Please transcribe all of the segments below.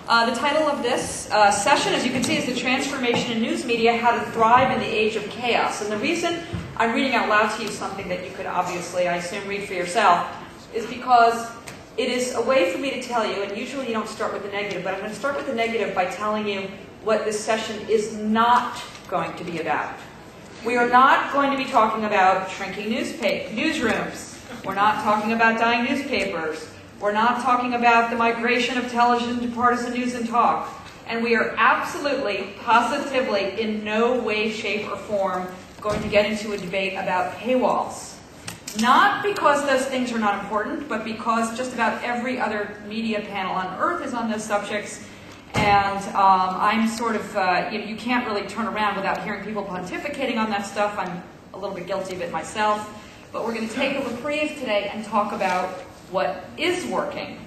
The title of this session, as you can see, is The Transformation in News Media, How to Thrive in the Age of Chaos. And the reason I'm reading out loud to you something that you could obviously, I assume, read for yourself, is because it is a way for me to tell you, and usually you don't start with the negative, but I'm going to start with the negative by telling you what this session is not going to be about. We are not going to be talking about shrinking newsrooms. We're not talking about dying newspapers. We're not talking about the migration of television to partisan news and talk. And we are absolutely, positively, in no way, shape, or form going to get into a debate about paywalls. Not because those things are not important, but because just about every other media panel on earth is on those subjects. And I'm sort of, you can't really turn around without hearing people pontificating on that stuff. I'm a little bit guilty of it myself. But we're going to take a reprieve today and talk about what is working.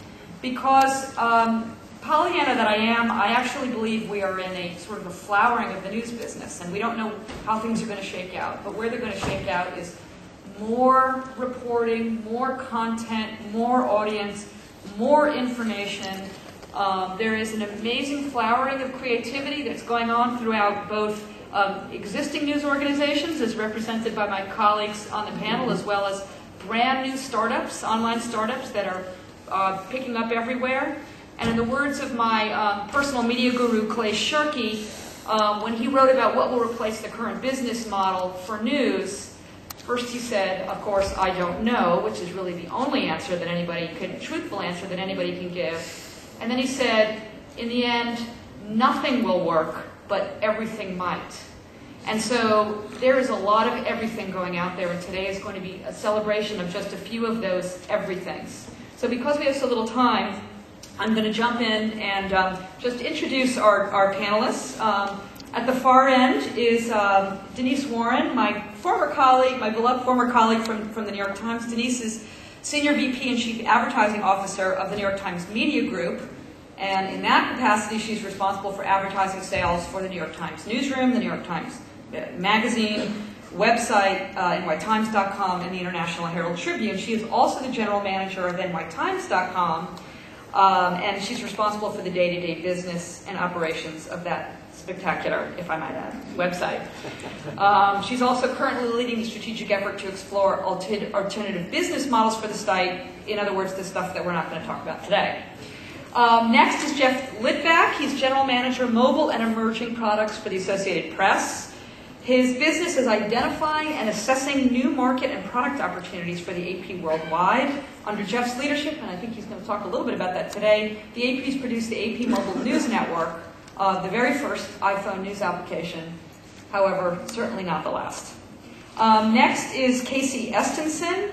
Because Pollyanna that I am, I actually believe we are in a sort of a flowering of the news business. And we don't know how things are going to shake out. But where they're going to shake out is more reporting, more content, more audience, more information. There is an amazing flowering of creativity that's going on throughout both existing news organizations, as represented by my colleagues on the panel, as well as brand new startups, online startups that are picking up everywhere. And in the words of my personal media guru, Clay Shirky, when he wrote about what will replace the current business model for news, first he said, of course, I don't know, which is really the only answer that anybody can, truthful answer that anybody can give. And then he said, in the end, nothing will work, but everything might. And so there is a lot of everything going out there, and today is going to be a celebration of just a few of those everythings. So because we have so little time, I'm going to jump in and just introduce our panelists. At the far end is Denise Warren, my former colleague, my beloved former colleague from the New York Times. Denise is Senior VP and Chief Advertising Officer of the New York Times Media Group. And in that capacity, she's responsible for advertising sales for the New York Times newsroom, the New York Times magazine, website, nytimes.com, and the International Herald Tribune. She is also the general manager of nytimes.com, and she's responsible for the day-to-day business and operations of that spectacular, if I might add, website. She's also currently leading the strategic effort to explore alternative business models for the site. In other words, the stuff that we're not going to talk about today. Next is Jeff Litvak. He's General Manager, Mobile and Emerging Products for the Associated Press. His business is identifying and assessing new market and product opportunities for the AP worldwide. Under Jeff's leadership, and I think he's going to talk a little bit about that today, the AP's produced the AP Mobile News Network, the very first iPhone news application, however, certainly not the last. Next is Casey Estenson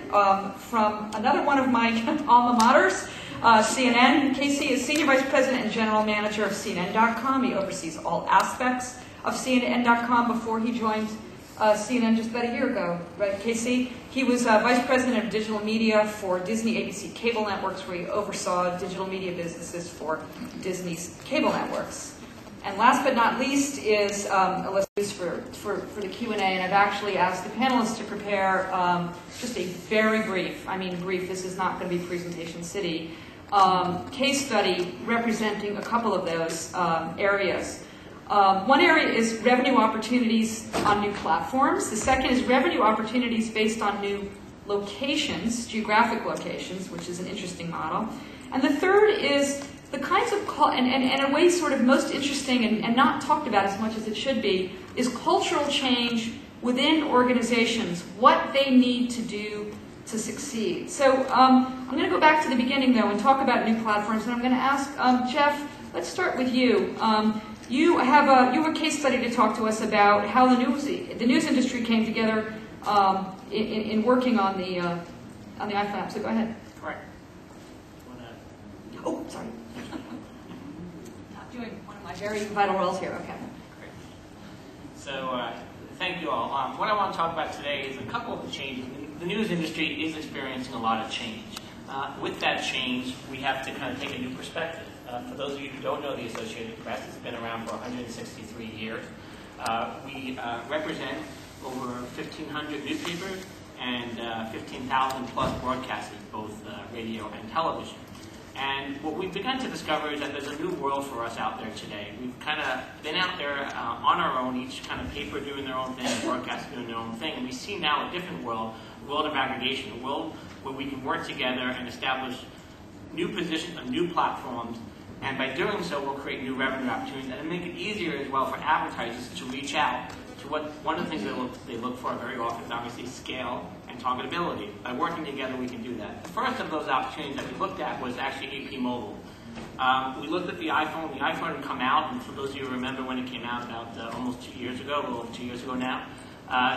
from another one of my alma maters, CNN. Casey is Senior Vice President and General Manager of CNN.com. He oversees all aspects of CNN.com before he joined CNN just about a year ago, right, Casey? He was Vice President of Digital Media for Disney ABC Cable Networks, where he oversaw digital media businesses for Disney's cable networks. And last but not least is a list for the Q&A, and I've actually asked the panelists to prepare just a very brief, I mean brief, this is not going to be Presentation City, case study representing a couple of those areas. One area is revenue opportunities on new platforms. The second is revenue opportunities based on new locations, geographic locations, which is an interesting model. And the third is the kinds of, and a way sort of most interesting and not talked about as much as it should be, is cultural change within organizations, what they need to do to succeed. So I'm going to go back to the beginning, though, and talk about new platforms. And I'm going to ask Jeff, let's start with you. You have a case study to talk to us about how the news industry came together in working on the iPhone app. So go ahead. Correct. Oh, sorry. Not doing one of my very vital roles here. Okay. Great. So thank you all. What I want to talk about today is a couple of the changes. The news industry is experiencing a lot of change. With that change, we have to kind of take a new perspective. For those of you who don't know the Associated Press, it's been around for 163 years. We represent over 1,500 newspapers and 15,000 plus broadcasters, both radio and television. And what we've begun to discover is that there's a new world for us out there today. We've kind of been out there on our own, each kind of paper doing their own thing, broadcast doing their own thing. And we see now a different world, a world of aggregation, a world where we can work together and establish new positions on new platforms. And by doing so, we'll create new revenue opportunities and make it easier as well for advertisers to reach out to what one of the things they look for very often is obviously scale and targetability. By working together, we can do that. The first of those opportunities that we looked at was actually AP Mobile. We looked at the iPhone. The iPhone had come out, and for those of you who remember when it came out about almost 2 years ago, a little over 2 years ago now,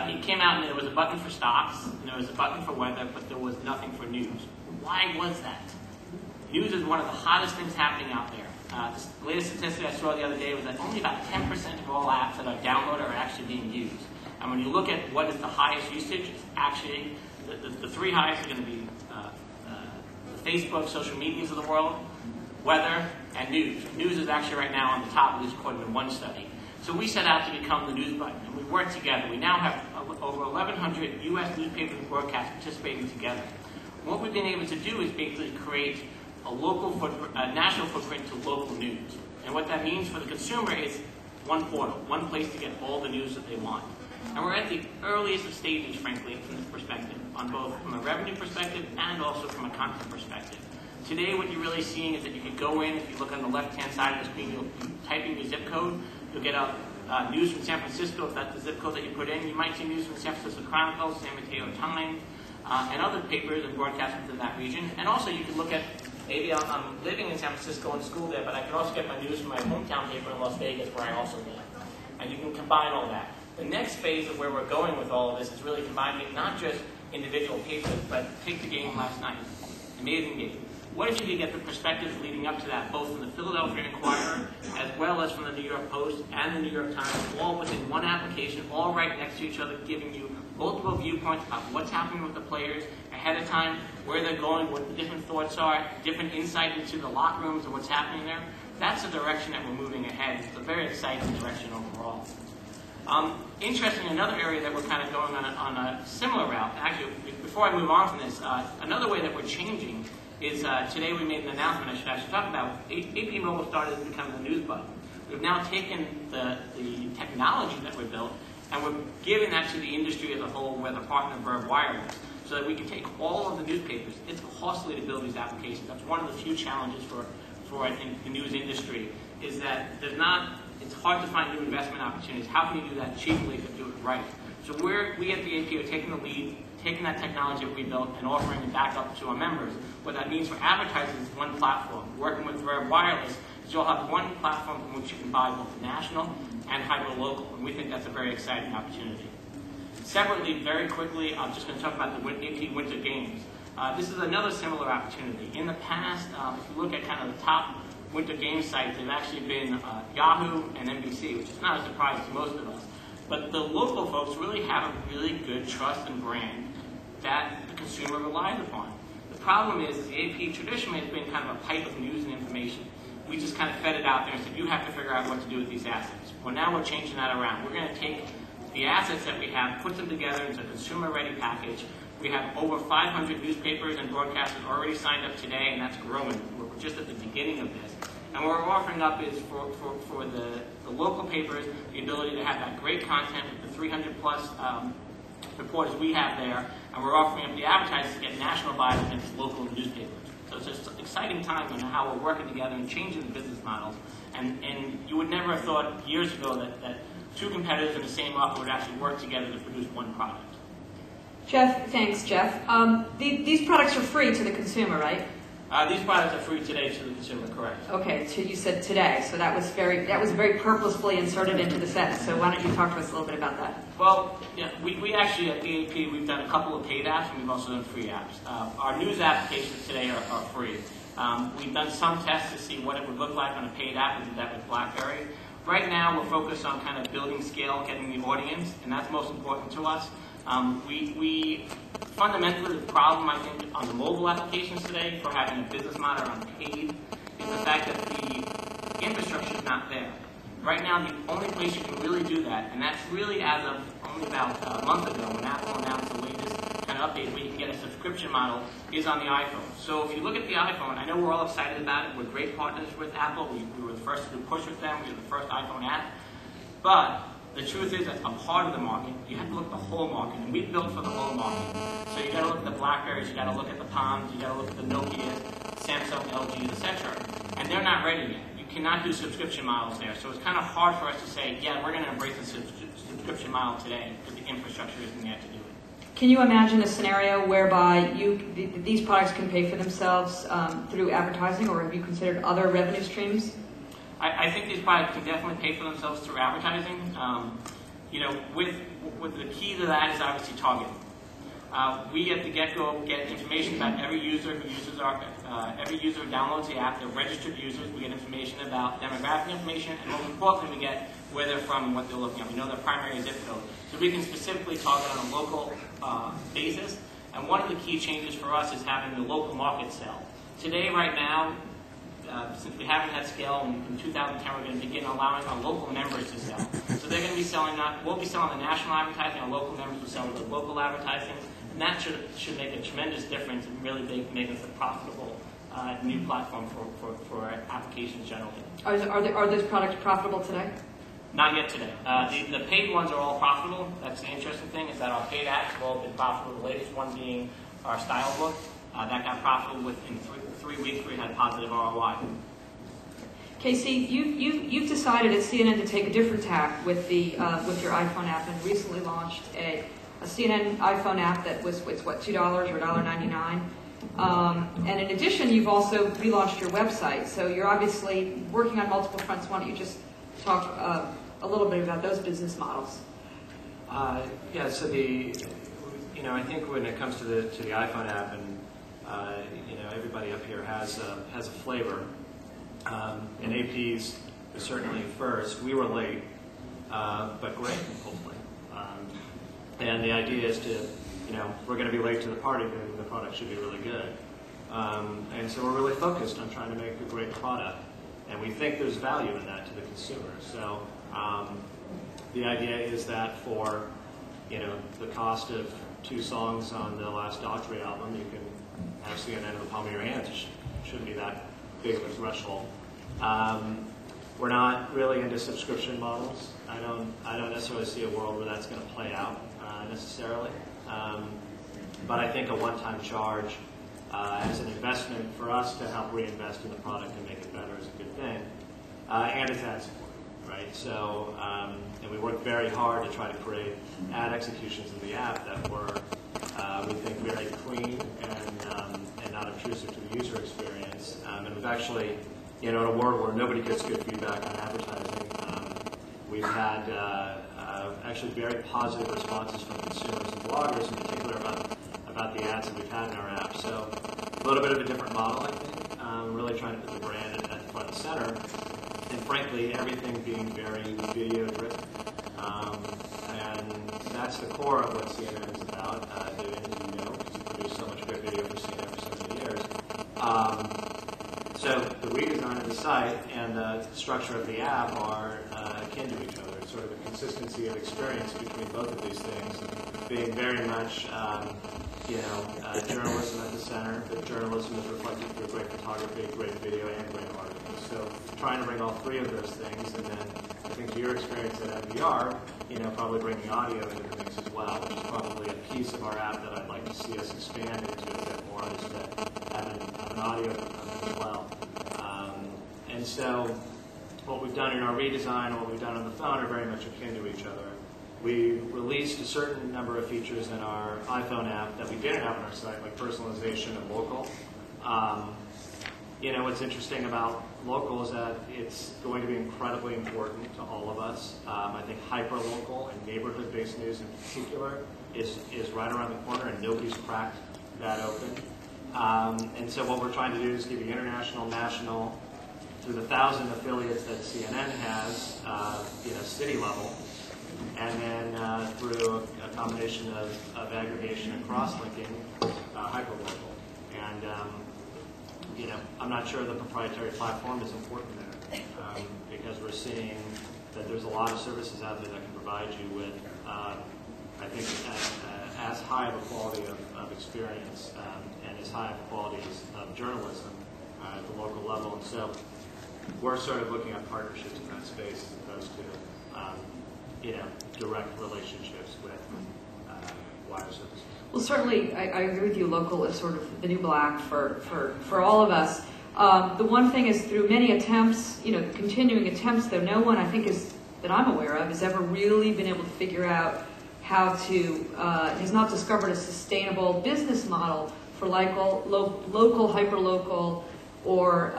it came out and there was a button for stocks, and there was a button for weather, but there was nothing for news. Why was that? News is one of the hottest things happening out there. The latest statistic I saw the other day was that only about 10% of all apps that are downloaded are actually being used. And when you look at what is the highest usage, it's actually, the three highest are going to be the Facebook, social medias of the world, weather, and news. News is actually right now on the top, at least according to one study. So we set out to become the news button, and we worked together. We now have over 1,100 U.S. newspapers and broadcasts participating together. What we've been able to do is basically create a local footprint, a national footprint to local news. And what that means for the consumer is one portal, one place to get all the news that they want. And we're at the earliest of stages, frankly, from this perspective, on both from a revenue perspective and also from a content perspective. Today, what you're really seeing is that you can go in, if you look on the left-hand side of the screen, you'll type in your zip code, you'll get out news from San Francisco, if that's the zip code that you put in. You might see news from San Francisco Chronicle, San Mateo Times, and other papers and broadcasts within that region. And also, you can look at, maybe I'm living in San Francisco in school there, but I can also get my news from my hometown paper in Las Vegas, where I also live. And you can combine all that. The next phase of where we're going with all of this is really combining not just individual papers, but take the game last night. Amazing game. What if you could get the perspectives leading up to that, both from the Philadelphia Inquirer, as well as from the New York Post and the New York Times, all within one application, all right next to each other, giving you multiple viewpoints about what's happening with the players ahead of time, where they're going, what the different thoughts are, different insight into the locker rooms and what's happening there. That's the direction that we're moving ahead. It's a very exciting direction overall. Interesting, another area that we're kind of going on a similar route. Actually, before I move on from this, another way that we're changing is today we made an announcement I should actually talk about. AP Mobile started to become the news button. We've now taken the technology that we built and we're giving that to the industry as a whole with a partner, Verve Wireless, so that we can take all of the newspapers. It's costly to build these applications. That's one of the few challenges for I think, the news industry, is that it's hard to find new investment opportunities. How can you do that cheaply if you do it right? So we at the AP are taking the lead, taking that technology that we built and offering it back up to our members. What that means for advertisers is one platform. Working with Verve Wireless is you'll have one platform from which you can buy both national and hyper-local, and we think that's a very exciting opportunity. Separately, very quickly, I'm just going to talk about the AP Winter Games. This is another similar opportunity. In the past, if you look at kind of the top Winter Games sites, they've actually been Yahoo and NBC, which is not a surprise to most of us. But the local folks really have a really good trust and brand that the consumer relies upon. The problem is the AP traditionally has been kind of a pipe of news and information. We just kind of fed it out there and said, you have to figure out what to do with these assets. Well, now we're changing that around. We're going to take the assets that we have, put them together into a consumer-ready package. We have over 500 newspapers and broadcasters already signed up today, and that's growing. We're just at the beginning of this. And what we're offering up is for the local papers the ability to have that great content with the 300 plus reporters we have there, and we're offering up the advertisers to get national buys against local newspapers. So it's just an exciting time on how we're working together and changing the business models. And you would never have thought years ago that two competitors in the same offer would actually work together to produce one product. Jeff, thanks, Jeff. These products are free to the consumer, right? These products are free today to the consumer, correct? Okay, so you said today, so that was very purposefully inserted into the sentence. So why don't you talk to us a little bit about that? Well, yeah, we actually at the AP we've done a couple of paid apps and we've also done free apps. Our news applications today are free. We've done some tests to see what it would look like on a paid app. We did that with BlackBerry. Right now, we're focused on kind of building scale, getting the audience, and that's most important to us. We fundamentally, the problem, I think, on the mobile applications today for having a business model on paid is the fact that the infrastructure is not there. Right now, the only place you can really do that, and that's really as of only about a month ago when Apple announced the latest kind kind of updated where you can get a subscription model is on the iPhone. So if you look at the iPhone, I know we're all excited about it. We're great partners with Apple. We were the first to do push with them. We were the first iPhone app. But the truth is that a part of the market, you have to look at the whole market, and we built for the whole market. So you got to look at the Blackberries, you got to look at the Palms, you got to look at the Nokia, Samsung, LG, etc. And they're not ready yet. You cannot do subscription models there. So it's kind of hard for us to say, yeah, we're going to embrace the subscription model today because the infrastructure isn't there to do it. Can you imagine a scenario whereby these products can pay for themselves through advertising, or have you considered other revenue streams? I think these products can definitely pay for themselves through advertising. With the key to that is obviously targeting. We at the get-go get information about every user who uses every user who downloads the app. They're registered users. We get information about demographic information, and most importantly, we get where they're from and what they're looking at. We know their primary zip code, so we can specifically target on a local basis. And one of the key changes for us is having the local market sell. Today, right now, since we haven't had scale in 2010, we're going to begin allowing our local members to sell. So they're going to be selling, we'll be selling the national advertising, our local members will sell the local advertising, and that should make a tremendous difference and really make us a profitable new platform for applications generally. Are those products profitable today? Not yet today. The paid ones are all profitable. That's the interesting thing, is that our paid apps have all been profitable. The latest one being our style book. That got profitable within 3 weeks. We had positive ROI. Casey, you've decided at CNN to take a different tack with your iPhone app, and recently launched a CNN iPhone app that was $2 or $1.99. And in addition, you've also relaunched your website. So you're obviously working on multiple fronts. Why don't you just talk a little bit about those business models? Yeah. So I think when it comes to the iPhone app, and everybody up here has a flavor. And AP's was certainly first. We were late, but great, hopefully. And the idea is to, we're going to be late to the party, but the product should be really good. And so we're really focused on trying to make a great product. And we think there's value in that to the consumer. So the idea is that for, the cost of 2 songs on the last Daughtry album, you can have CNN in the palm of your hands. It shouldn't be that big of a threshold. We're not really into subscription models. I don't necessarily see a world where that's going to play out necessarily. But I think a one-time charge as an investment for us to help reinvest in the product and make it better is a good thing. And it's ad support, right? So, and we worked very hard to try to create ad executions in the app that were, we think, very clean and not obtrusive to the user experience. And we've actually, in a world where nobody gets good feedback on advertising, we've had actually very positive responses from consumers and bloggers in particular about the ads that we've had in our app. So a little bit of a different model, I think. Really trying to put the brand at the front and center. And frankly, everything being very video-driven. And that's the core of what CNN is about, doing, as you know, because we produce so much great video for CNN for so many years. So the redesign of the site and the structure of the app are akin to each other. It's sort of a consistency of experience between both of these things, being very much, journalism at the center, but journalism is reflected through great photography, great video, and great articles. So trying to bring all 3 of those things, and then I think to your experience at NPR, probably bringing audio into the mix as well, which is probably a piece of our app that I'd like to see us expand into a bit more, is to have an audio component as well. And so what we've done in our redesign and what we've done on the phone are very much akin to each other. We released a certain number of features in our iPhone app that we didn't have on our site, like personalization and local. What's interesting about local is that it's going to be incredibly important to all of us. I think hyper-local and neighborhood-based news in particular is right around the corner, and nobody's cracked that open. And so what we're trying to do is give you international, national, through the 1,000 affiliates that CNN has, city level, and then through a combination of aggregation and cross-linking, hyper-local. And I'm not sure the proprietary platform is important there, because we're seeing that there's a lot of services out there that can provide you with, I think, as high of a quality of experience and as high of a quality of journalism at the local level. And so we're sort of looking at partnerships in that space as opposed to direct relationships with wire services. Well, certainly, I agree with you. Local is sort of the new black for all of us. The one thing is, through many attempts, continuing attempts, though, no one I think that I'm aware of has ever really been able to figure out how to, has not discovered a sustainable business model for local, hyper-local, or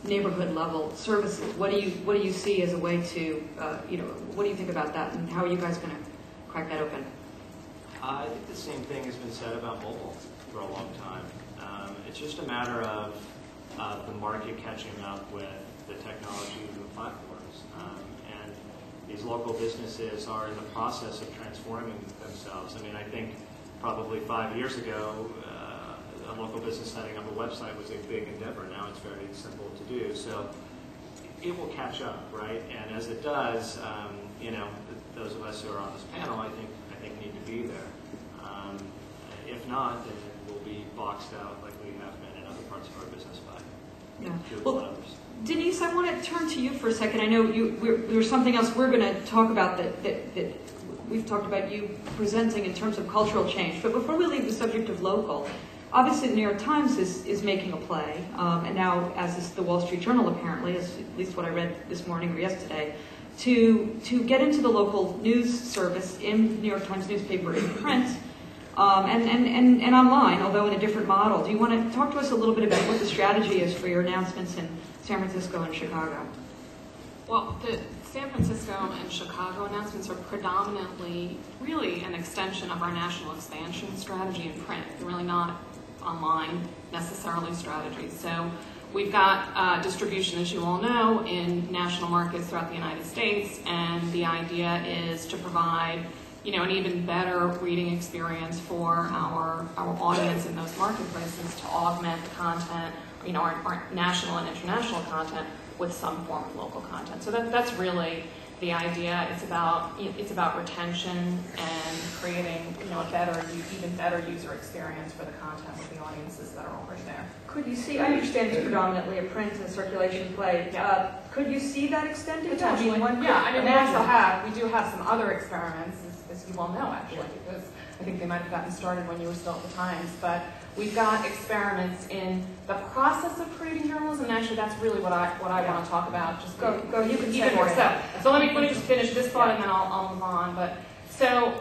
neighborhood level services. What do you see as a way to, what do you think about that, and how are you guys going to crack that open? I think the same thing has been said about mobile for a long time. It's just a matter of the market catching up with the technology and the platforms. And these local businesses are in the process of transforming themselves. I mean, I think probably 5 years ago, a local business setting up a website was a big endeavor. Now it's very simple to do. So it will catch up, right? And as it does, those of us who are on this panel, I think need to be there. If not, then we'll be boxed out like we have been in other parts of our business by others. Denise, I want to turn to you for a second. I know there's something else we're going to talk about that we've talked about you presenting in terms of cultural change. But before we leave the subject of local, obviously the New York Times is making a play, and now, as is the Wall Street Journal apparently, at least what I read this morning or yesterday, to get into the local news service in New York Times newspaper in print and online, although in a different model. Do you want to talk to us a little bit about what the strategy is for your announcements in San Francisco and Chicago? Well, the San Francisco and Chicago announcements are predominantly really an extension of our national expansion strategy in print. They're really not online necessarily strategies. So we've got distribution, as you all know, in national markets throughout the United States, and the idea is to provide an even better reading experience for our audience in those marketplaces, to augment the content, our national and international content with some form of local content. So that's really the idea. It's about retention and creating even better user experience for the content with the audiences that are already there. Could you see? I understand it's predominantly a print and circulation play. Yeah. Could you see that extended? Potentially. We do have some other experiments, as you all know, actually, because I think they might have gotten started when you were still at the Times. But we've got experiments in the process of creating journalism, and actually that's really what I want to talk about. Just go. You can even more. So let me just finish this thought, and then I'll move on. But so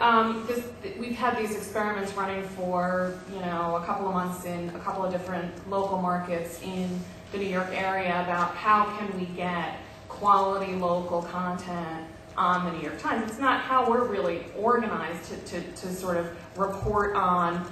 we've had these experiments running for a couple of months in a couple of different local markets in the New York area about how can we get quality local content on the New York Times. It's not how we're really organized to sort of report on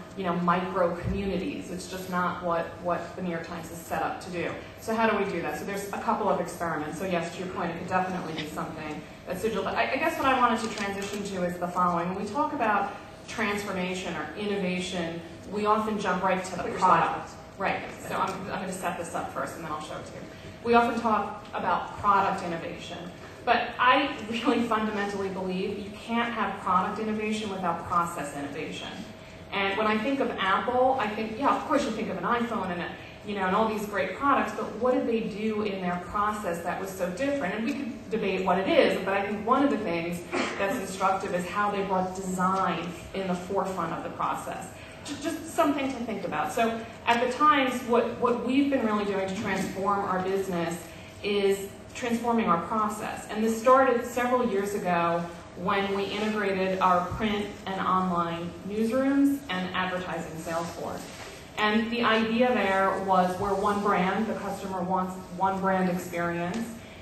micro communities. It's just not what the New York Times is set up to do. So how do we do that? So there's a couple of experiments. So yes, to your point, it could definitely be something that's digital. But I guess what I wanted to transition to is the following. When we talk about transformation or innovation, we often jump right to the product. Right. So I'm going to set this up first, and then I'll show it to you. We often talk about product innovation. But I really fundamentally believe you can't have product innovation without process innovation. And when I think of Apple, I think, of course you think of an iPhone and all these great products, but what did they do in their process that was so different? And we could debate what it is, but I think one of the things that's instructive is how they brought design in the forefront of the process. Just something to think about. So at the Times, what we've been really doing to transform our business is transforming our process. And this started several years ago when we integrated our print and online newsrooms and advertising sales force. And the idea there was we're one brand, the customer wants one brand experience,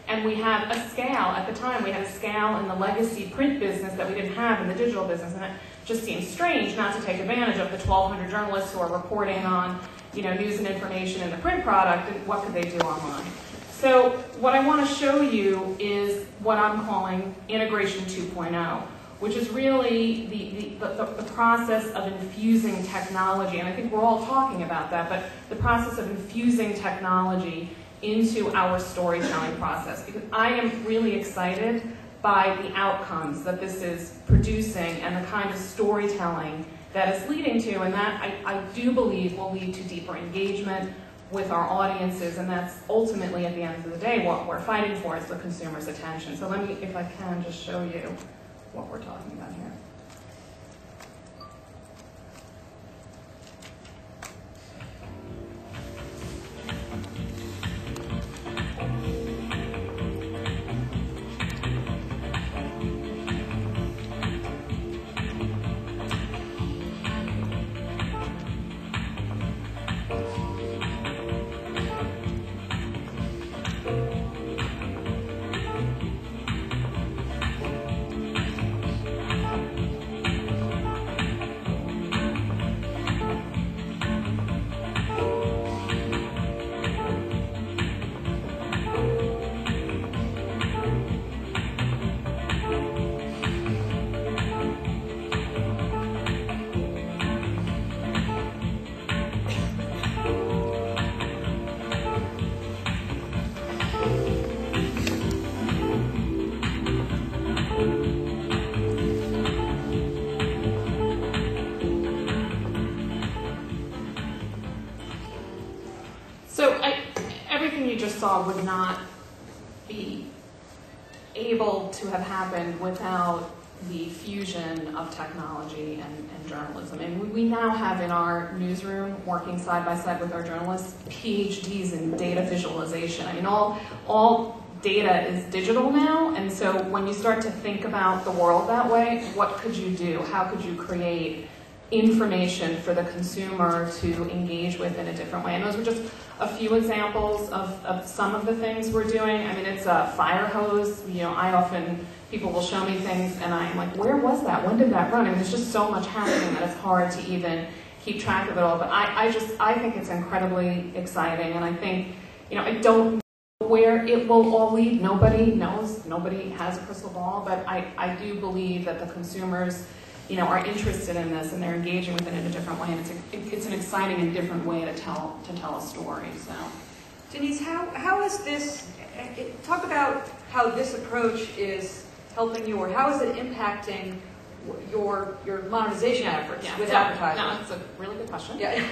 and we had a scale. At the time, we had a scale in the legacy print business that we didn't have in the digital business, and it just seems strange not to take advantage of the 1,200 journalists who are reporting on news and information in the print product, and what could they do online. So what I want to show you is what I'm calling integration 2.0, which is really the process of infusing technology. And I think we're all talking about that, but the process of infusing technology into our storytelling process. Because I am really excited by the outcomes that this is producing and the kind of storytelling that it's leading to, and that I do believe will lead to deeper engagement with our audiences, and that's ultimately, at the end of the day, what we're fighting for is the consumer's attention. So let me, if I can, just show you what we're talking about here. Everything you just saw would not be able to have happened without the fusion of technology and journalism. And we now have in our newsroom, working side by side with our journalists, PhDs in data visualization. I mean, all data is digital now, and so when you start to think about the world that way, what could you do? How could you create information for the consumer to engage with in a different way? And those were just a few examples of some of the things we're doing. I mean, it's a fire hose. You know, people will show me things and I'm like, where was that? When did that run? I mean, there's just so much happening that it's hard to even keep track of it all. But I think it's incredibly exciting, and I think, you know, I don't know where it will all lead. Nobody knows. Nobody has a crystal ball, but I do believe that the consumers, you know, are interested in this and they're engaging with it in a different way, and it's an exciting and different way to tell a story. So, Denise, how is this? Talk about how this approach is helping you, or how is it impacting your monetization efforts with advertising? No, that's a really good question. Yeah.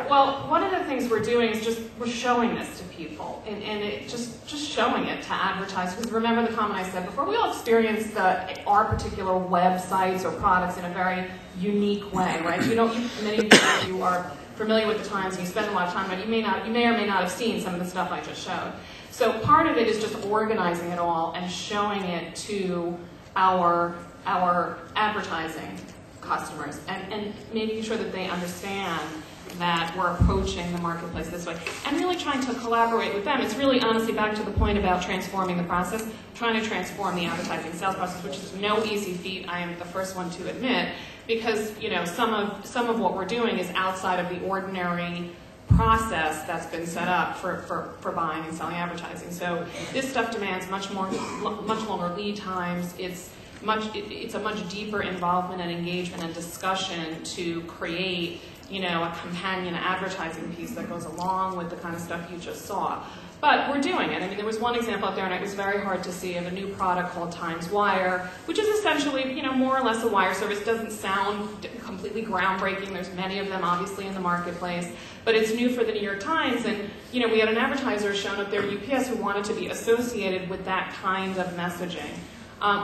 Well, one of the things we're doing is we're showing this to people, and it just showing it to advertisers. Because remember the comment I said before, we all experience our particular websites or products in a very unique way, right? Many of you are familiar with the Times and you spend a lot of time on it. You may or may not have seen some of the stuff I just showed. So part of it is just organizing it all and showing it to our advertising customers, and making sure that they understand that we're approaching the marketplace this way, and really trying to collaborate with them. It's really honestly back to the point about transforming the process, trying to transform the advertising sales process, which is no easy feat, I am the first one to admit, because, you know, some of what we're doing is outside of the ordinary process that's been set up for buying and selling advertising. So this stuff demands much longer lead times. It's a much deeper involvement and engagement and discussion to create, you know, a companion advertising piece that goes along with the kind of stuff you just saw. But we're doing it. I mean, there was one example out there, and it was very hard to see, of a new product called Times Wire, which is essentially, you know, more or less a wire service. Doesn't sound completely groundbreaking. There's many of them, obviously, in the marketplace. But it's new for the New York Times, and, you know, we had an advertiser shown up there, UPS, who wanted to be associated with that kind of messaging.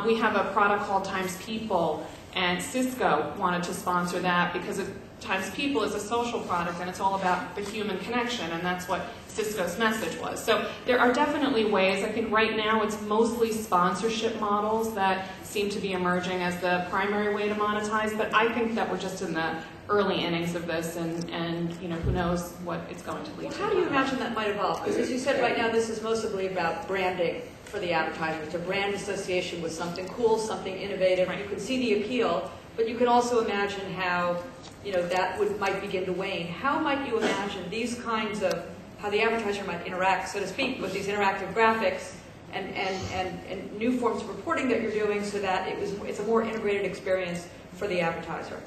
We have a product called Times People, and Cisco wanted to sponsor that because Times People is a social product, and it's all about the human connection, and that's what Cisco's message was. So there are definitely ways. I think right now it's mostly sponsorship models that seem to be emerging as the primary way to monetize, but I think that we're just in the early innings of this, and you know, who knows what it's going to lead to. How do you imagine that might evolve? Because as you said, right now this is mostly about branding for the advertiser. It's a brand association with something cool, something innovative. Right. You can see the appeal, but you can also imagine how, you know, that might begin to wane. How might you imagine these kinds of, how the advertiser might interact, so to speak, with these interactive graphics and new forms of reporting that you're doing, so that it's a more integrated experience for the advertiser?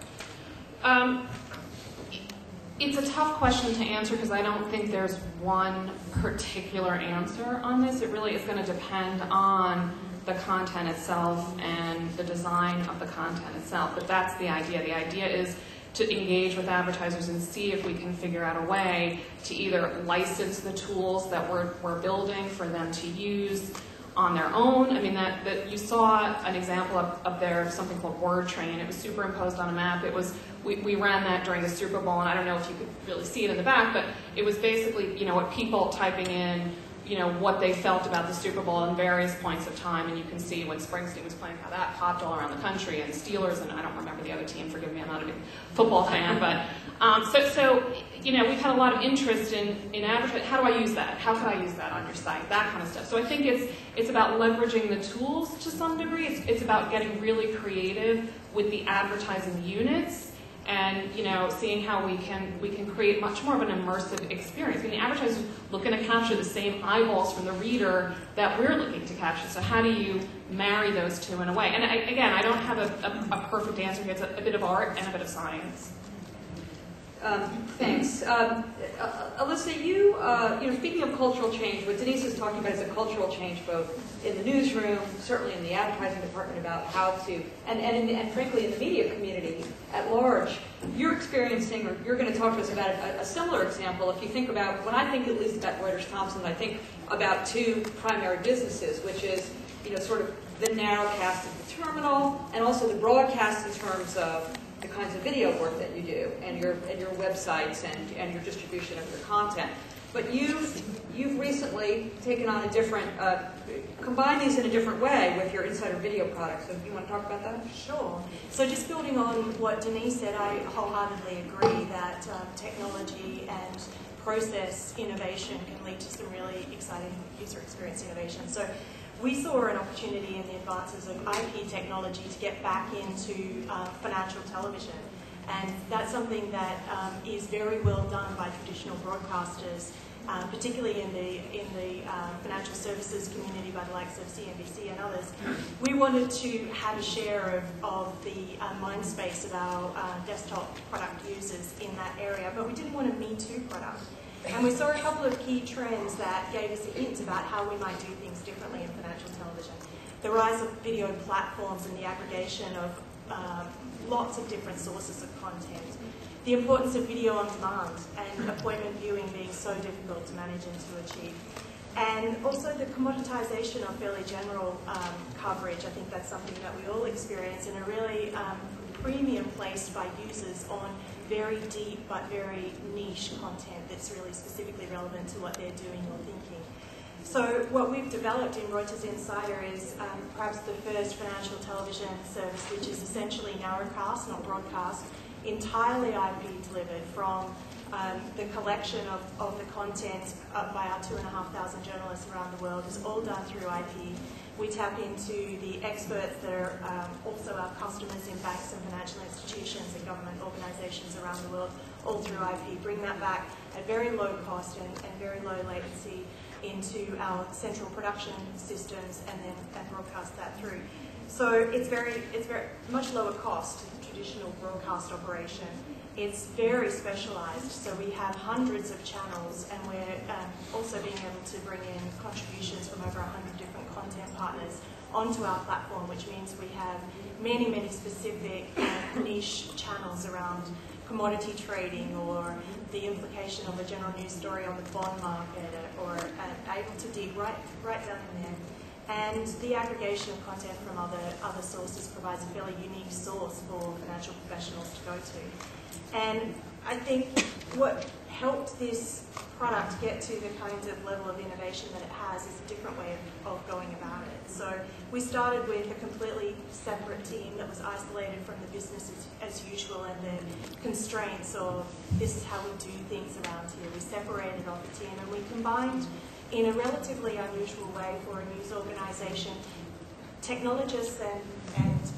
It's a tough question to answer because I don't think there's one particular answer on this. It really is going to depend on the content itself and the design of the content itself. But that's the idea. The idea is to engage with advertisers and see if we can figure out a way to either license the tools that we're building for them to use on their own. I mean, that you saw an example up there of something called Word Train. It was superimposed on a map. It was we ran that during the Super Bowl, and I don't know if you could really see it in the back, but it was basically, you know, what people typing in, you know, what they felt about the Super Bowl in various points of time, and you can see when Springsteen was playing how that popped all around the country, and Steelers, and I don't remember the other team, forgive me, I'm not a big football fan, but so you know, we've had a lot of interest in advertising. How do I use that? How can I use that on your site? That kind of stuff. So I think it's about leveraging the tools to some degree. It's about getting really creative with the advertising units, and, you know, seeing how we can create much more of an immersive experience. I mean, the advertisers looking to capture the same eyeballs from the reader that we're looking to capture. So how do you marry those two in a way? And again, I don't have a perfect answer here. It's a bit of art and a bit of science. Thanks. Alyssa, you know, speaking of cultural change, what Denise is talking about is a cultural change both in the newsroom, certainly in the advertising department, about how to, and frankly in the media community at large. You're experiencing, or you're going to talk to us about a similar example. If you think about, when I think at least about Reuters Thomson, I think about two primary businesses, which is, you know, sort of the narrowcast of the terminal, and also the broadcast in terms of the kinds of video work that you do, and your websites and your distribution of your content. But you've recently taken on a different, combined these in a different way with your insider video products. So you want to talk about that? Sure. So just building on what Denise said, I wholeheartedly agree that technology and process innovation can lead to some really exciting user experience innovation. So we saw an opportunity in the advances of IP technology to get back into financial television. And that's something that is very well done by traditional broadcasters, particularly in the financial services community by the likes of CNBC and others. We wanted to have a share of the mind space of our desktop product users in that area, but we didn't want a Me Too product. And we saw a couple of key trends that gave us a hint about how we might do things differently in financial television. The rise of video platforms and the aggregation of lots of different sources of content. The importance of video on demand and appointment viewing being so difficult to manage and to achieve. And also the commoditization of fairly general coverage. I think that's something that we all experience, and a really premium placed by users on very deep but very niche content that's really specifically relevant to what they're doing or thinking. So what we've developed in Reuters Insider is perhaps the first financial television service which is essentially narrowcast, not broadcast, entirely IP delivered from the collection of the content by our 2,500 journalists around the world is all done through IP. We tap into the experts that are also our customers in banks and financial institutions and government organizations around the world, all through IP. Bring that back at very low cost and very low latency into our central production systems and broadcast that through. So it's very much lower cost than traditional broadcast operation. It's very specialized, so we have hundreds of channels, and we're also being able to bring in contributions from over 100 different content partners onto our platform, which means we have many, many specific niche channels around commodity trading or the implication of a general news story on the bond market, or able to dig right down in there. And the aggregation of content from other sources provides a fairly unique source for financial professionals to go to. And I think what helped this product get to the kind of level of innovation that it has is a different way of going about it. So we started with a completely separate team that was isolated from the business as usual and the constraints of this is how we do things around here. We separated off the team and we combined in a relatively unusual way for a news organisation technologists and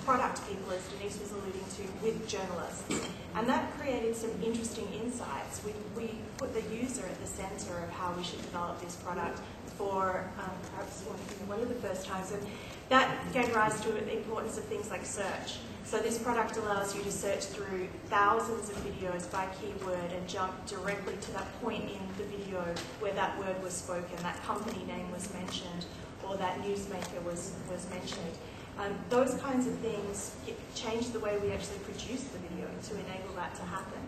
product people, as Denise was alluding to, with journalists. And that created some interesting insights. We put the user at the centre of how we should develop this product for perhaps one of the first times. And that gave rise to the importance of things like search. So this product allows you to search through thousands of videos by keyword and jump directly to that point in the video where that word was spoken, that company name was mentioned, or that newsmaker was mentioned. Those kinds of things changed the way we actually produce the video to enable that to happen.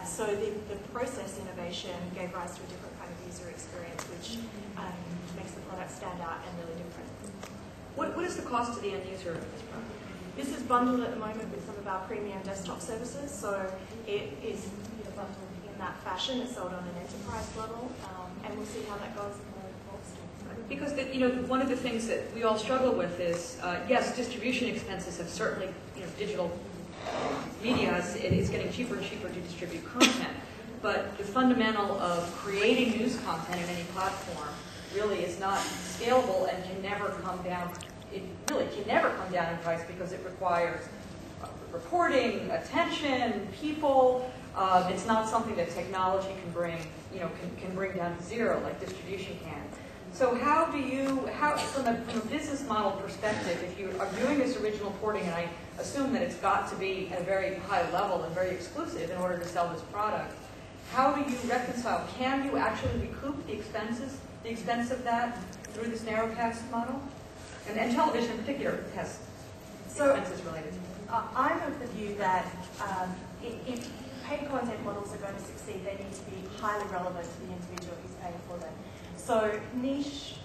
So the process innovation gave rise to a different kind of user experience, which makes the product stand out and really different. What is the cost to the end user of this product? This is bundled at the moment with some of our premium desktop services, so it is bundled in that fashion. It's sold on an enterprise level, and we'll see how that goes in the next. Because one of the things that we all struggle with is, yes, distribution expenses have certainly, digital media is getting cheaper and cheaper to distribute content. But the fundamental of creating news content in any platform really is not scalable and can never come down. It really can never come down in price because it requires reporting, attention, people. It's not something that technology can bring, can bring down to zero like distribution can. So from a business model perspective, if you are doing this original porting, and I assume that it's got to be at a very high level and very exclusive in order to sell this product, how do you reconcile? Can you actually recoup the expense of that through this narrowcast model? And television in particular has expenses related to it. I'm of the view that if paid content models are going to succeed, they need to be highly relevant to the individual who's paying for them. So niche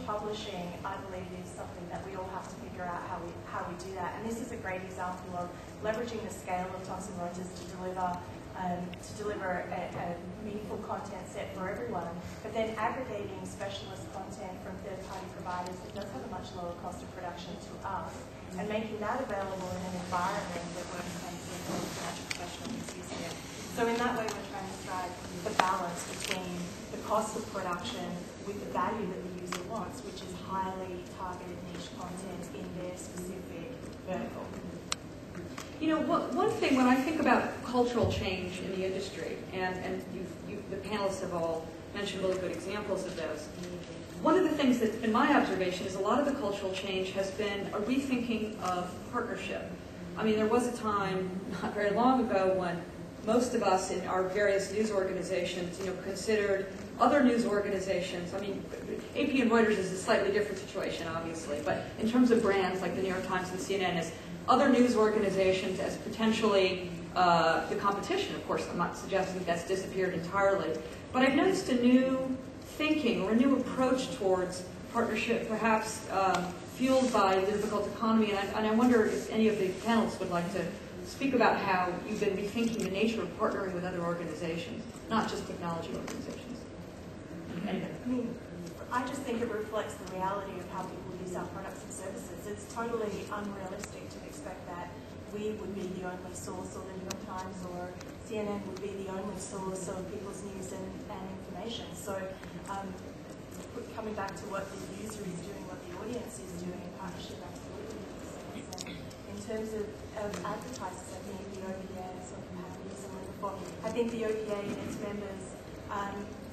publishing, I believe, is something that we all have to figure out how we do that. And this is a great example of leveraging the scale of Thomson Reuters to deliver a meaningful content set for everyone, but then aggregating specialist content from third-party providers that does have a much lower cost of production to us, and making that available in an environment that works hand in hand with financial professionals using it. So in that way, we're trying to strike the balance between the cost of production with the value that the user wants, which is highly targeted niche content in their specific vertical. One thing when I think about cultural change in the industry, and the panelists have all mentioned really good examples of those, one of the things that's been my observation is a lot of the cultural change has been a rethinking of partnership. I mean, there was a time not very long ago when most of us in our various news organizations, considered other news organizations. I mean, AP and Reuters is a slightly different situation, obviously, but in terms of brands like the New York Times and CNN, as other news organizations as potentially the competition. Of course, I'm not suggesting that's disappeared entirely, but I've noticed a new thinking or a new approach towards partnership, perhaps fueled by the difficult economy, and I wonder if any of the panelists would like to speak about how you've been rethinking the nature of partnering with other organizations, not just technology organizations. I just think it reflects the reality of how people use our products and services. It's totally unrealistic to expect that we would be the only source, or the New York Times or CNN would be the only source of people's news and information. So coming back to what the user is doing, what the audience is doing in partnership, absolutely makes sense. And in terms of advertisers, I think the OPA, sort of have used someone before, I think the OPA and its members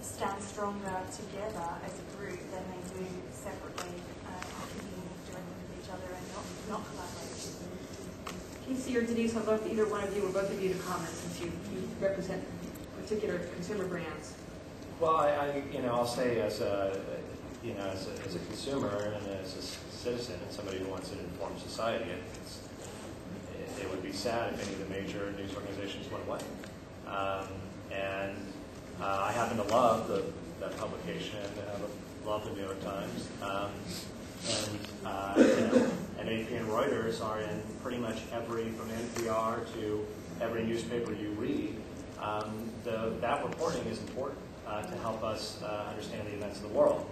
stand stronger together as a group than they do separately, competing directly with each other and not collaborating. Casey or Denise, I'd love either one of you or both of you to comment since you represent particular consumer brands. Well, I'll say as a consumer and as a citizen and somebody who wants an informed society, it would be sad if any of the major news organizations went away. I happen to love that publication. I love the New York Times. And AP and Reuters are in pretty much from NPR to every newspaper you read. That reporting is important to help us understand the events of the world.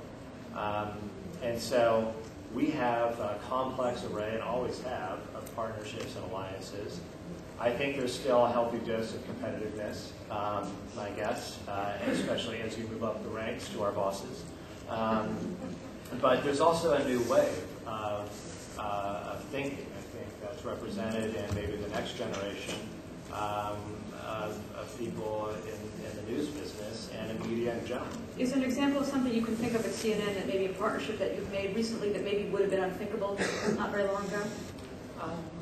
And so we have a complex array, and always have, of partnerships and alliances. I think there's still a healthy dose of competitiveness, I guess, especially as you move up the ranks to our bosses. But there's also a new wave of thinking, I think, that's represented in maybe the next generation of people in the news business and in media in general. Is an example of something you can think of at CNN that maybe a partnership that you've made recently that maybe would have been unthinkable not very long ago?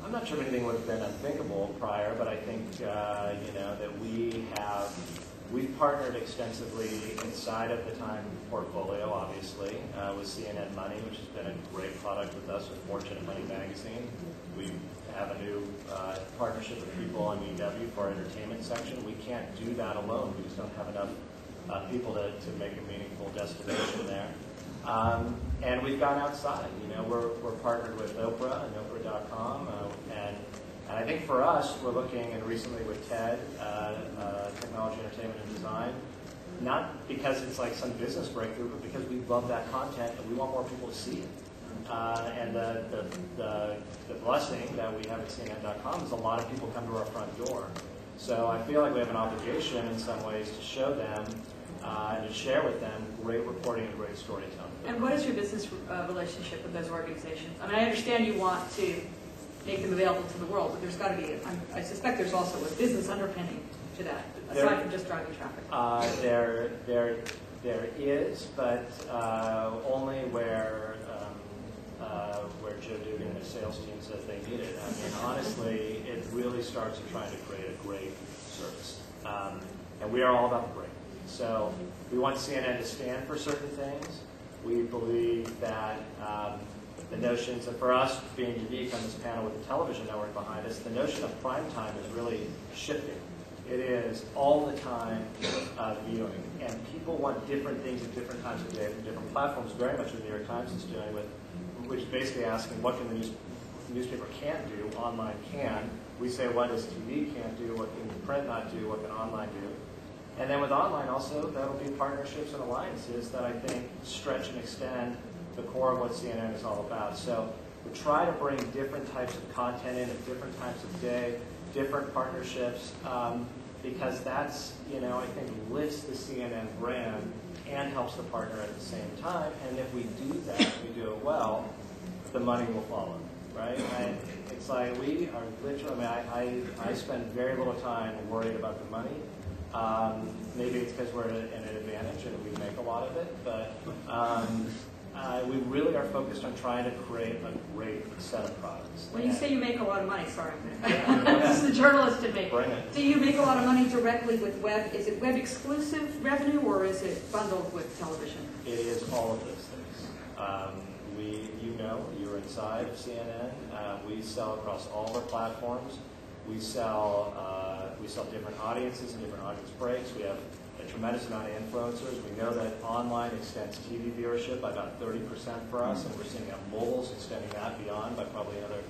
I'm not sure if anything would have been unthinkable prior, but I think that we have We've partnered extensively inside of the Time portfolio, obviously, with CNN Money, which has been a great product with us, with Fortune and Money Magazine. We have a new partnership with people on EW for our entertainment section. We can't do that alone. We just don't have enough people to make a meaningful destination there. And we've gone outside. We're partnered with Oprah and Oprah.com, and I think for us, we're looking, and recently with TED, Technology, Entertainment, and Design, not because it's like some business breakthrough, but because we love that content and we want more people to see it. And the blessing that we have at CNN.com is a lot of people come to our front door. So I feel like we have an obligation in some ways to show them and to share with them great reporting and great storytelling. And what is your business relationship with those organizations? I mean, I understand you want to make them available to the world, but there's got to be, I suspect there's also a business underpinning to that, aside from just driving traffic. There is, but only where Joe Dugan and his sales team says they need it. I mean, honestly, it really starts with trying to create a great service. And we are all about the great. So we want CNN to stand for certain things. We believe that the notions, and for us being unique on this panel with the television network behind us, the notion of prime time is really shifting. It is all the time viewing, and people want different things at different times of day from different platforms, very much what the New York Times is doing, which is basically asking what can the newspaper can't do, online can. We say what does TV can't do, what can print not do, what can online do. And then with online also, that'll be partnerships and alliances that I think stretch and extend the core of what CNN is all about. So we try to bring different types of content in at different times of day, different partnerships, because that's, I think, lifts the CNN brand and helps the partner at the same time. And if we do that, we do it well, the money will follow, right? It's like we are literally, I spend very little time worried about the money. Maybe it's because we're at an advantage and we make a lot of it, but we really are focused on trying to create a great set of products. When you say you make a lot of money, sorry, this is the journalist in me. Bring it. Do you make a lot of money directly with web? Is it web exclusive revenue or is it bundled with television? It is all of those things. You're inside of CNN. We sell across all of our platforms. We sell different audiences and different audience breaks. We have a tremendous amount of influencers. We know that online extends TV viewership by about 30% for us, and we're seeing that mobile's extending that beyond by probably another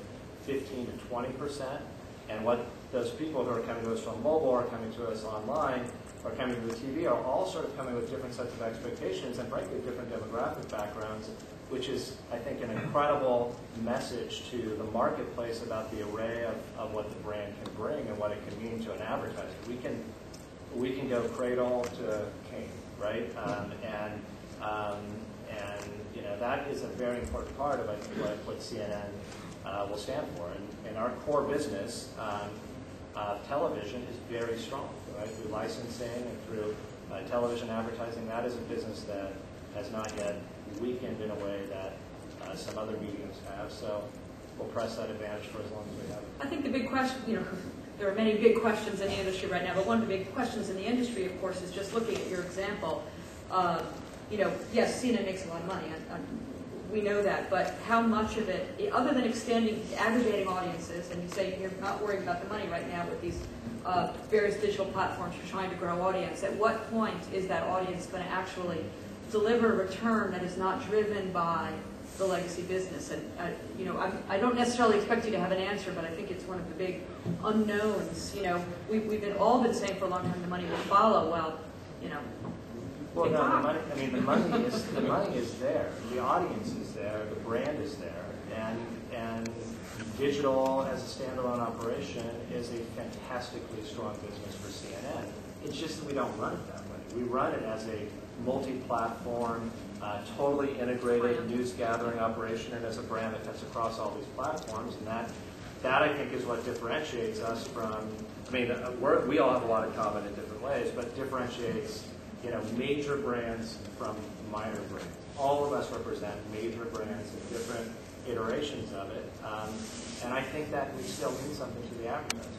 15 to 20%. And what those people who are coming to us from mobile or coming to us online or coming to the TV are all sort of coming with different sets of expectations and frankly different demographic backgrounds, which is, I think, an incredible message to the marketplace about the array of what the brand can bring and what it can mean to an advertiser. We can go cradle to king, right? That is a very important part of what CNN will stand for. And our core business, television, is very strong, right? Through licensing and through television advertising, that is a business that has not yet weakened in a way that some other mediums have. So we'll press that advantage for as long as we have it. I think the big question, there are many big questions in the industry right now, but one of the big questions in the industry, of course, is just looking at your example. Yes, CNN makes a lot of money. We know that, but how much of it, other than aggregating audiences, and you say you're not worried about the money right now with these various digital platforms you're trying to grow audience, at what point is that audience going to actually deliver a return that is not driven by the legacy business? And I don't necessarily expect you to have an answer, but I think it's one of the big unknowns. We've all been saying for a long time the money will follow. Well, Well, no, the money is there. The audience is there. The brand is there, and digital as a standalone operation is a fantastically strong business for CNN. It's just that we don't run it that way. We run it as a multi-platform, totally integrated news gathering operation, and as a brand that cuts across all these platforms. And that I think is what differentiates us from. We all have a lot in common in different ways, but differentiates major brands from minor brands. All of us represent major brands in different iterations of it, and I think that we still mean something to the advertiser.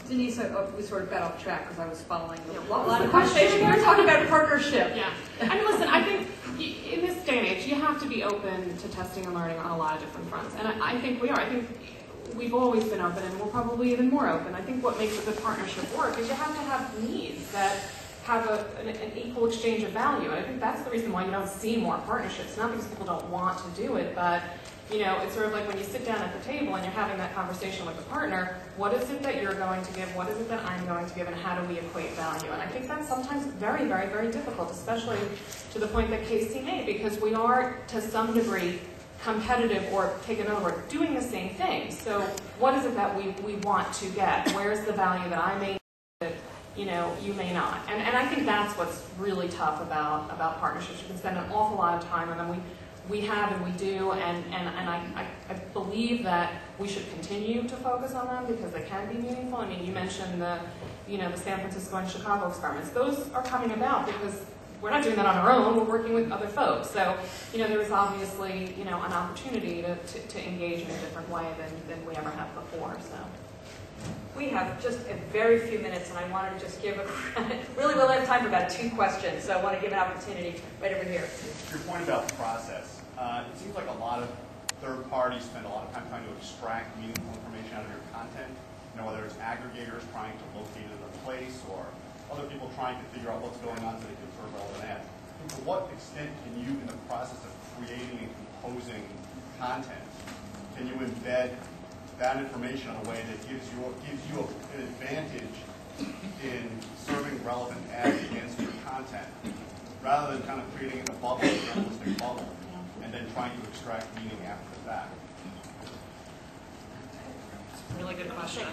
Denise, we sort of got off track because I was following the line of conversation. We were talking about partnership. Yeah. And listen, I think in this day and age, you have to be open to testing and learning on a lot of different fronts. And I think we are. I think we've always been open, and we're probably even more open. I think what makes a good partnership work is you have to have needs that have an equal exchange of value. And I think that's the reason why you don't see more partnerships. Not because people don't want to do it, but it's sort of like when you sit down at the table and you're having that conversation with a partner, what is it that you're going to give, what is it that I'm going to give, and how do we equate value? And I think that's sometimes very, very, very difficult, especially to the point that Casey made, because we are, to some degree, competitive or taken over, doing the same thing. So what is it that we want to get? Where's the value that I may that you may not? And I think that's what's really tough about partnerships. You can spend an awful lot of time on them. We have and we do, and I believe that we should continue to focus on them because they can be meaningful. I mean, you mentioned the San Francisco and Chicago experiments. Those are coming about because we're not doing that on our own. We're working with other folks. So, there is obviously, an opportunity to engage in a different way than we ever have before. So. We have just a very few minutes, and I wanted to just give really we'll have time for about 2 questions, so I want to give an opportunity right over here. Your point about the process, it seems like a lot of third parties spend a lot of time trying to extract meaningful information out of your content, whether it's aggregators trying to locate it in a place or other people trying to figure out what's going on so they can serve relevant ads. To what extent can you, in the process of creating and composing content, can you embed that information in a way that gives you an advantage in serving relevant ads against your content, rather than kind of creating a bubble, a journalistic bubble, and then trying to extract meaning after the fact? Really good question.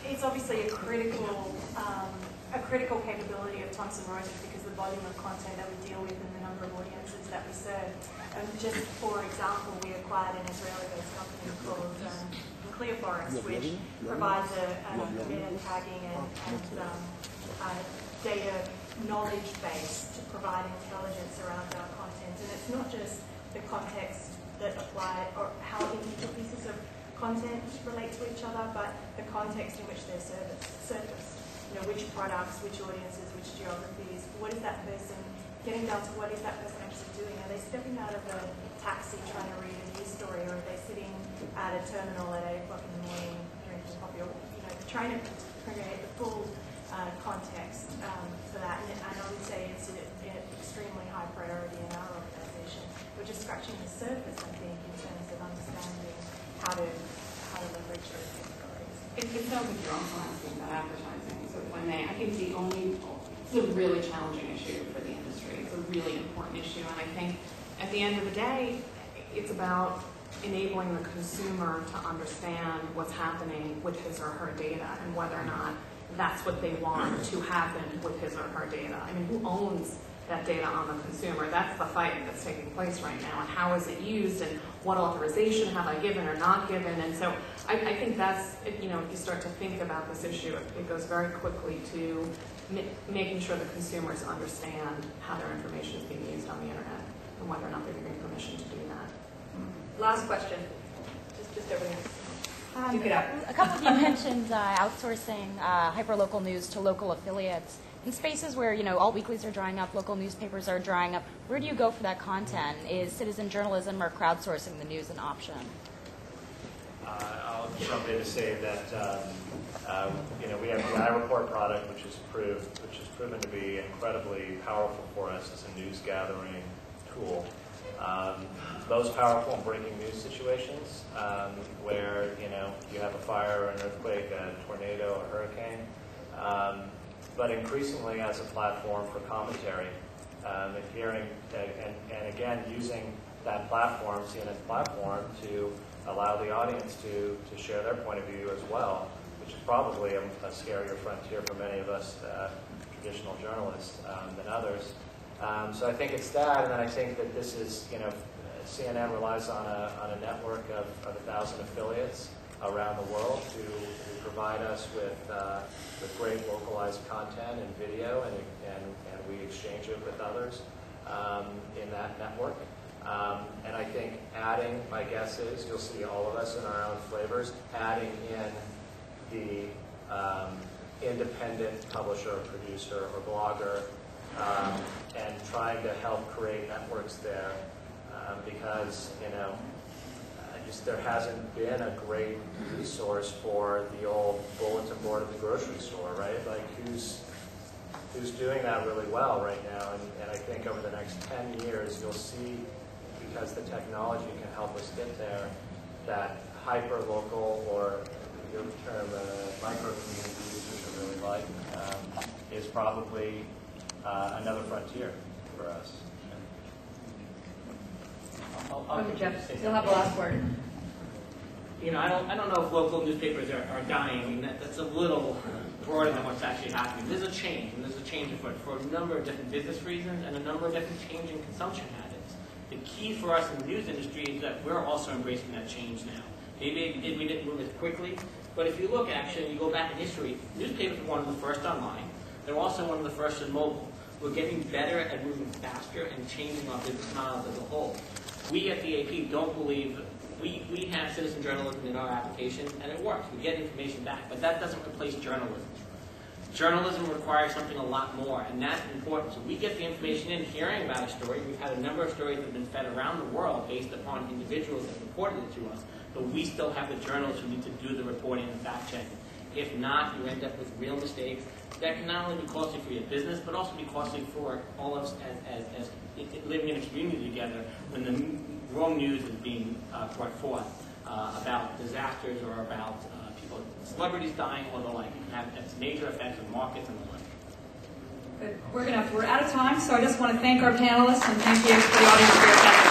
It's obviously a critical capability of Thomson Reuters because the volume of content that we deal with and the number of audiences that we serve. Just for example, we acquired an Israeli-based company called Clear Forest, which provides a meta tagging and data knowledge base to provide intelligence around our content. And it's not just the context that apply or how individual pieces of content relate to each other, but the context in which they're surfaced. Which products, which audiences, which geographies, what is that person, getting down to what is that person actually doing? Are they stepping out of a taxi trying to read a news story, or are they sitting at a terminal at 8 o'clock in the morning drinking coffee? Or, trying to create the full context for that. And I would say it's an extremely high priority in our organization. We're just scratching the surface, I think, in terms of understanding how to leverage those capabilities. It sounds like you're also asking about advertising. So I think it's a really challenging issue for the industry. It's a really important issue, and I think at the end of the day, it's about enabling the consumer to understand what's happening with his or her data and whether or not that's what they want to happen with his or her data. I mean, who owns that data on the consumer? That's the fight that's taking place right now, and how is it used, and what authorization have I given or not given? And so I think that's, if you start to think about this issue, it goes very quickly to making sure the consumers understand how their information is being used on the internet and whether or not they're giving permission to do that. Last question. Just over here. Duke it out. A couple of you mentioned outsourcing hyperlocal news to local affiliates. In spaces where, all weeklies are drying up, local newspapers are drying up, where do you go for that content? Is citizen journalism or crowdsourcing the news an option? I'll jump in to say that we have the iReport product, which has proven to be incredibly powerful for us as a news gathering tool. Most powerful in breaking news situations where you have a fire, an earthquake, a tornado, a hurricane. But increasingly as a platform for commentary, and again using that platform, CNN's platform, to allow the audience to share their point of view as well, which is probably a scarier frontier for many of us traditional journalists than others. So I think it's that, and then I think that this is, CNN relies on a network of 1,000 affiliates around the world who provide us with great localized content and video, and we exchange it with others in that network. And I think adding, my guess is, you'll see all of us in our own flavors, adding in the independent publisher or producer or blogger, and trying to help create networks there, because just there hasn't been a great resource for the old bulletin board at the grocery store, right? Like who's doing that really well right now? And I think over the next 10 years, you'll see, because the technology can help us get there, that hyper-local, or your term, micro-communities, which I really like, is probably another frontier for us. Okay, Jeff, you'll have the last word. I don't know if local newspapers are dying. I mean, that's a little broader than what's actually happening. There's a change, and there's a change for a number of different business reasons and a number of different changing consumption habits. The key for us in the news industry is that we're also embracing that change now. Maybe we didn't move as quickly, but if you look, actually, you go back in history, newspapers were one of the first online. They're also one of the first in mobile. We're getting better at moving faster and changing our business models as a whole. We at the AP don't believe, we have citizen journalism in our application, and it works. We get information back, but that doesn't replace journalism. Journalism requires something a lot more, and that's important. So we get the information in, hearing about a story. We've had a number of stories that have been fed around the world based upon individuals that reported it to us, but we still have the journalists who need to do the reporting and fact-checking. If not, you end up with real mistakes that can not only be costly for your business, but also be costly for all of us as living in a community together when the wrong news is being brought forth about disasters or about celebrities dying or the like. It can have major effects on markets and the like. Good. We're out of time, so I just want to thank our panelists and thank you for the audience for your attention.